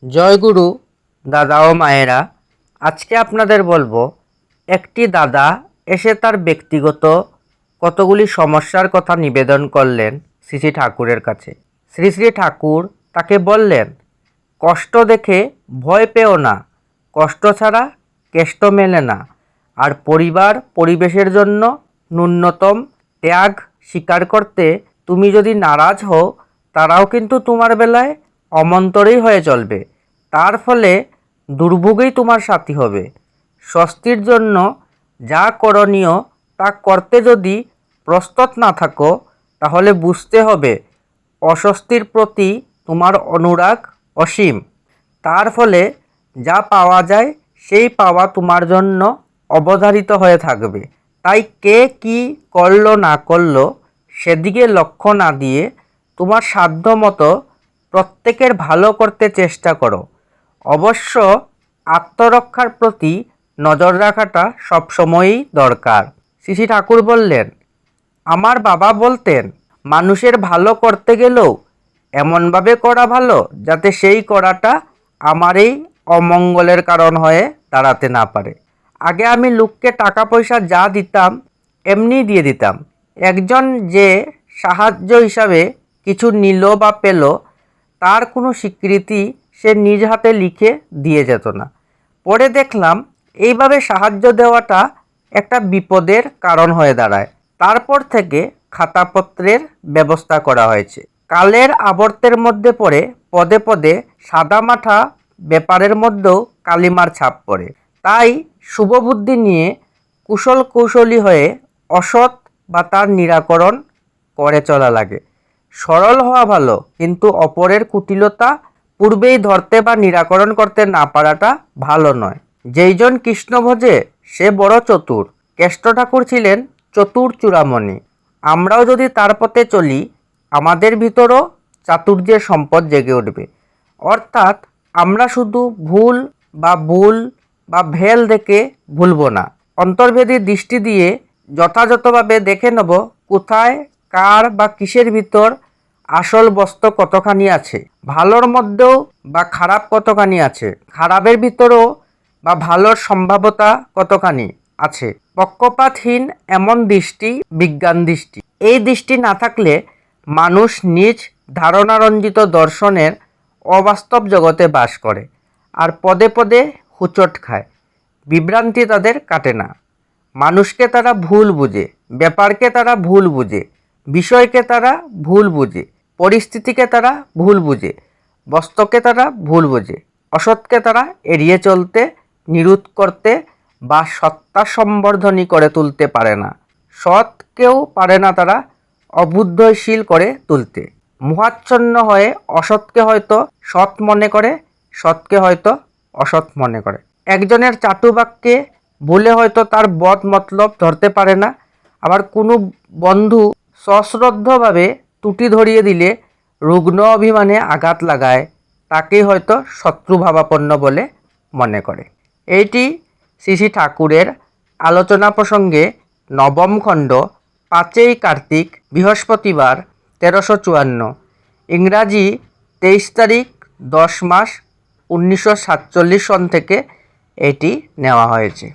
জয় গুরু দাদা ও মায়েরা। আজকে আপনাদের বলবো, একটি দাদা এসে তার ব্যক্তিগত কতগুলি সমস্যার কথা নিবেদন করলেন শ্রী শ্রী ঠাকুরের কাছে। শ্রী শ্রী ঠাকুর তাকে বললেন, কষ্ট দেখে ভয় পেও না, কষ্ট ছাড়া কেষ্ট মেলে না। আর পরিবার পরিবেশের জন্য ন্যূনতম ত্যাগ স্বীকার করতে তুমি যদি নারাজ হও, তারাও কিন্তু তোমার বেলায় অমন্তরেই হয়ে চলবে। তার ফলে দুর্ভোগেই তোমার সাথী হবে। স্বস্তির জন্য যা করণীয় তা করতে যদি প্রস্তুত না থাকো, তাহলে বুঝতে হবে অস্বস্তির প্রতি তোমার অনুরাগ অসীম। তার ফলে যা পাওয়া যায় সেই পাওয়া তোমার জন্য অবধারিত হয়ে থাকবে। তাই কে কি করলো না করলো সেদিকে লক্ষ্য না দিয়ে তোমার সাধ্য মতো প্রত্যেকের ভালো করতে চেষ্টা করো। অবশ্য আত্মরক্ষার প্রতি নজর রাখাটা সবসময়ই দরকার। শ্রী শ্রী ঠাকুর বললেন, আমার বাবা বলতেন, মানুষের ভালো করতে গেলেও এমনভাবে করা ভালো যাতে সেই করাটা আমারই অমঙ্গলের কারণ হয়ে দাঁড়াতে না পারে। আগে আমি লোককে টাকা পয়সা যা দিতাম এমনি দিয়ে দিতাম। একজন যে সাহায্য হিসাবে কিছু নিল বা পেল, তার কোনো স্বীকৃতি সে নিজ হাতে লিখে দিয়ে যেত না। পরে দেখলাম এইভাবে সাহায্য দেওয়াটা একটা বিপদের কারণ হয়ে দাঁড়ায়। তারপর থেকে খাতাপত্রের ব্যবস্থা করা হয়েছে। কালের আবর্তের মধ্যে পড়ে পদে পদে সাদামাঠা ব্যাপারের মধ্যেও কালিমার ছাপ পড়ে। তাই শুভবুদ্ধি নিয়ে কুশল কৌশলী হয়ে অসৎ বা তার নিরাকরণ করে চলা লাগে। সরল হওয়া ভালো, কিন্তু অপরের কুটিলতা পূর্বেই ধরতে বা নিরাকরণ করতে না পারাটা ভালো নয়। যেইজন কৃষ্ণ ভোজে সে বড় চতুর। কেষ্ট ঠাকুর ছিলেন চতুর চূড়ামণি। আমরাও যদি তার পথে চলি, আমাদের ভিতরও চাতুর্যের সম্পদ জেগে উঠবে। অর্থাৎ আমরা শুধু ভুল বা ভেল দেখে ভুলব না, অন্তর্ভেদী দৃষ্টি দিয়ে যথাযথভাবে দেখে নেব কোথায় কার বা কিসের ভিতর আসল বস্তু কতখানি আছে, ভালোর মধ্যেও বা খারাপ কতখানি আছে, খারাপের ভিতরেও বা ভালোর সম্ভাব্যতা কতখানি আছে। পক্ষপাতহীন এমন দৃষ্টি বিজ্ঞান দৃষ্টি। এই দৃষ্টি না থাকলে মানুষ নিজ ধারণারঞ্জিত দর্শনের অবাস্তব জগতে বাস করে আর পদে পদে হুচট খায়। বিভ্রান্তি তাদের কাটে না। মানুষকে তারা ভুল বুঝে, ব্যাপারকে তারা ভুল বুঝে, বিষয়কে তারা ভুল বুঝে, পরিস্থিতিকে তারা ভুল বুঝে, বস্তুকে তারা ভুল বুঝে। অসৎকে তারা এড়িয়ে চলতে, নিরোধ করতে বা সত্তা সম্বর্ধনী করে তুলতে পারে না। সৎকেও পারে না তারা অবুদ্ধশীল করে তুলতে। মোহাচ্ছন্ন হয়ে অসৎকে হয়তো সৎ মনে করে, সৎকে হয়তো অসৎ মনে করে। একজনের চাটুবাক্যে ভুলে হয়তো তার বদ মতলব ধরতে পারে না, আবার কোনো বন্ধু সশ্রদ্ধভাবে ত্রুটি ধরিয়ে দিলে রুগ্ন অভিমানে আঘাত লাগায়, তাকেই হয়তো শত্রুভাবাপন্ন বলে মনে করে। এইটি শ্রী শ্রী ঠাকুরের আলোচনা প্রসঙ্গে নবম খণ্ড, 5ই কার্তিক, বৃহস্পতিবার, 1354, ইংরাজি 23 তারিখ 10 মাস 1947 সন থেকে এটি নেওয়া হয়েছে।